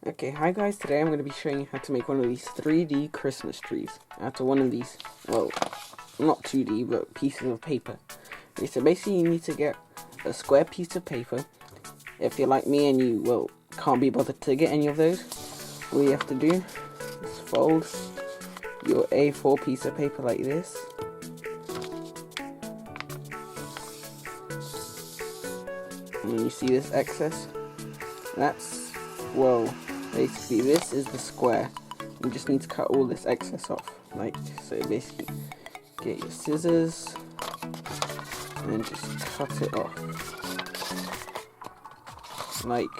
Okay, hi guys, today I'm going to be showing you how to make one of these 3D Christmas trees out of one of these, well, not 2D, but pieces of paper. Okay, so basically you need to get a square piece of paper. If you're like me and you, well, can't be bothered to get any of those, all you have to do is fold your A4 piece of paper like this. And then you see this excess, that's, well, basically this is the square. You just need to cut all this excess off, like so. Basically get your scissors and then just cut it off like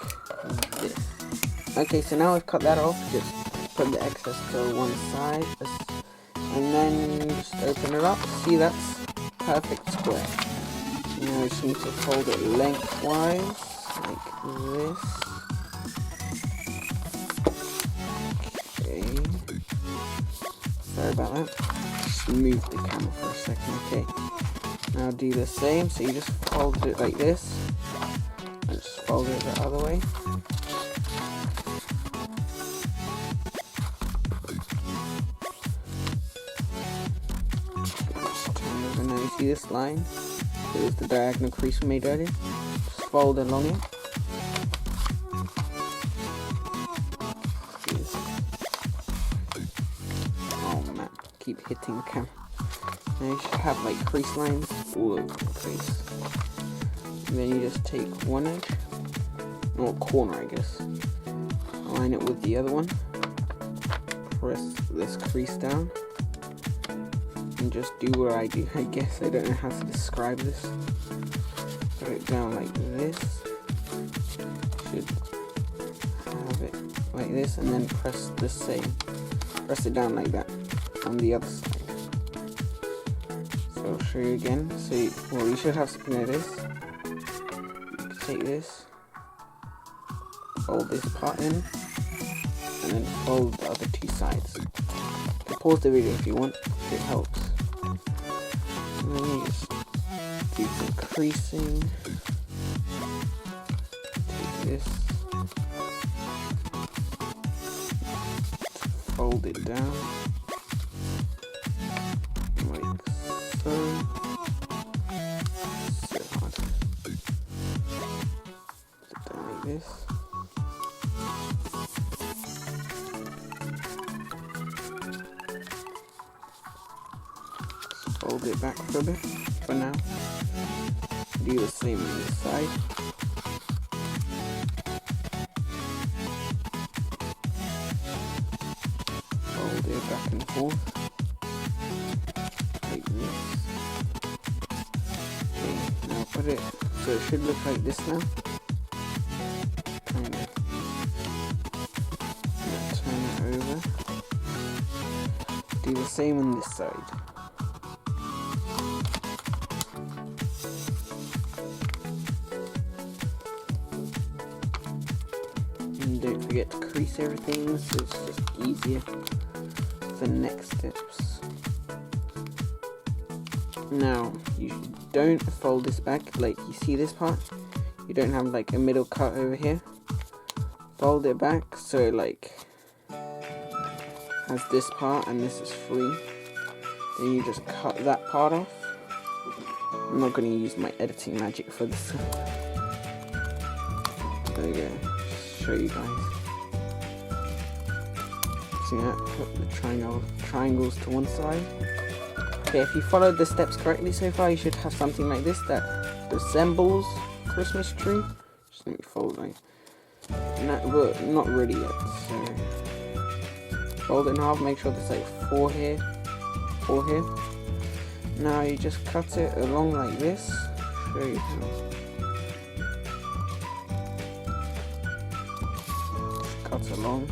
this. Okay, so now I've cut that off, just put the excess to one side and then just open it up. See, that's perfect square. Now I just need to fold it lengthwise like this. Sorry about that. Just move the camera for a second. Okay. Now do the same. So you just fold it like this, and just fold it the other way. Just turn over. Now you see this line? It was the diagonal crease we made earlier. Just fold along it. Keep hitting the camera. Now you should have like crease lines all over the place. And then you just take one edge, or corner I guess, align it with the other one, press this crease down, and just do what I do. I guess I don't know how to describe this. Put it down like this. Should have it like this, and then press the same. Press it down like that on the other side. So I'll show you again. So you should have something like this. You can take this, fold this part in, and then fold the other two sides. You can pause the video if you want, if it helps. And then you just do some creasing. Take this, fold it down. This. Just fold it back for a bit for now. Do the same on this side. Fold it back and forth like this. Okay, now put it so it should look like this now. Do the same on this side. And don't forget to crease everything so it's just easier for next steps. Now, you don't fold this back, like you see this part? You don't have like a middle cut over here. Fold it back so like has this part and this is free. Then you just cut that part off. I'm not going to use my editing magic for this. There we go. Just show you guys. See that? Put the triangles to one side. Okay, if you followed the steps correctly so far, you should have something like this that resembles Christmas tree. Just let me fold like. But not really yet. So. Fold it in half, make sure there's like 4 here. Now you just cut it along like this. Show you how. Just cut along.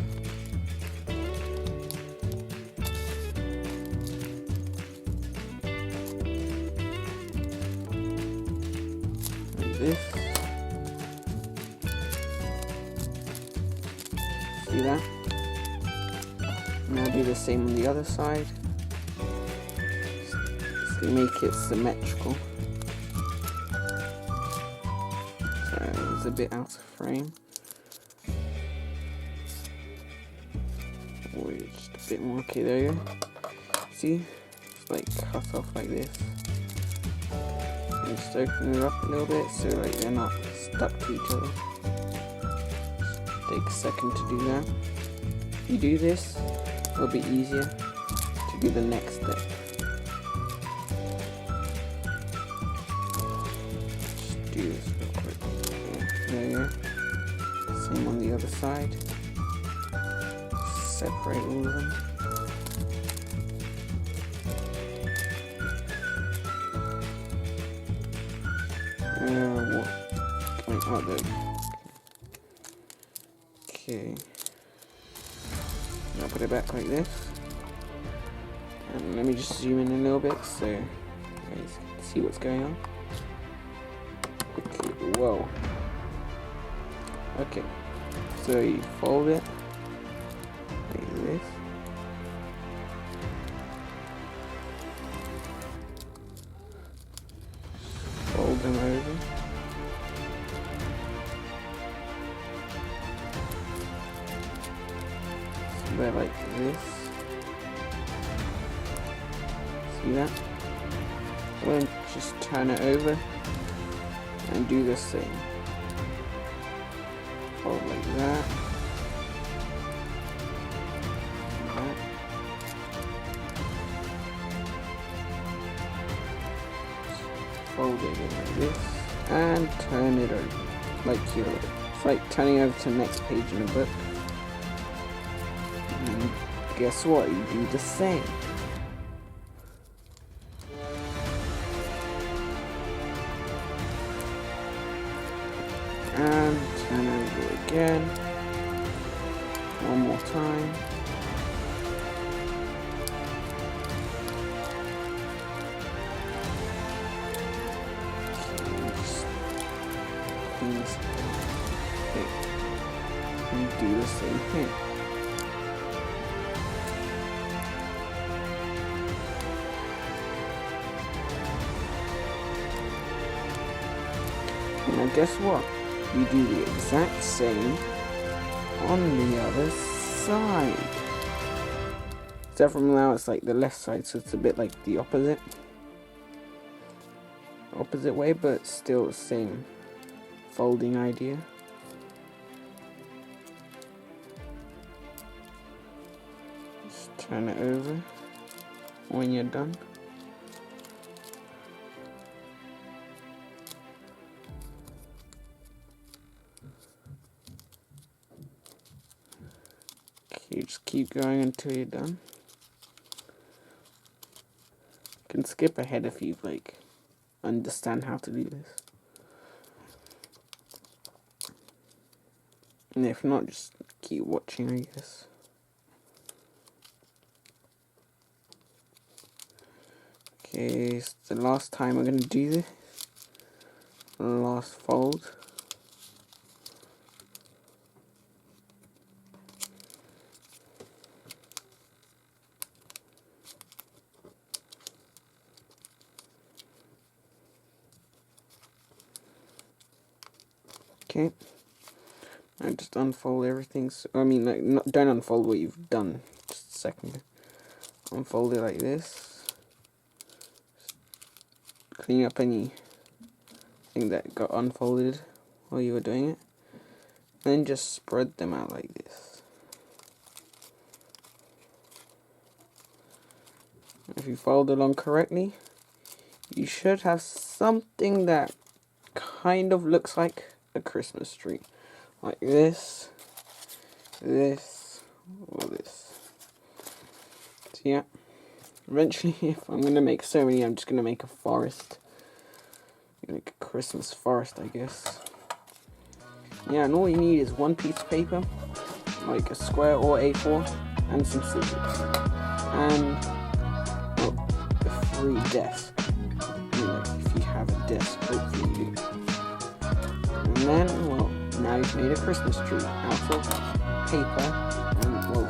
Like this. See that? Now do the same on the other side. Just make it symmetrical. So it's a bit out of frame. Wait, just a bit more. Okay, there you go. See? It's like cut off like this. And just open it up a little bit so like they're not stuck to each other. Just take a second to do that. If you do this, it'll be easier to do the next step. Just do this real quick. Yeah, there you go. Same on the other side. Separate all of them. What? Oh, there. Okay. I'll put it back like this. And let me just zoom in a little bit so you guys can see what's going on. Okay, whoa. Okay. So you fold it like this. Fold them over. So they're like this. See that? Then just turn it over and do the same. Fold like that. Like that. Fold it in like this and turn it over like you're. It's like turning over to the next page in a book. And guess what? You do the same. And turn over again. One more time. Okay. And do the same thing. Now guess what? You do the exact same on the other side. Except from now it's like the left side, so it's a bit like the opposite way, but still the same folding idea. Just turn it over when you're done. Okay, just keep going until you're done. You can skip ahead if you like understand how to do this. And if not, just keep watching, I guess. Okay, it's the last time we're going to do this. Last fold. Okay. I just unfold everything. So, I mean, like, don't unfold what you've done. Just a second. Unfold it like this. Clean up anything that got unfolded while you were doing it. And then just spread them out like this. If you fold along correctly, you should have something that kind of looks like a Christmas tree. Like this, this, or this. So yeah, eventually if I'm going to make so many, I'm just going to make a forest. Like a Christmas forest, I guess. Yeah, and all you need is one piece of paper, like a square or A4, and some scissors. And, well, a free desk. I mean, like, if you have a desk, hopefully you do. And then, well, now you've made a Christmas tree out of paper and, well,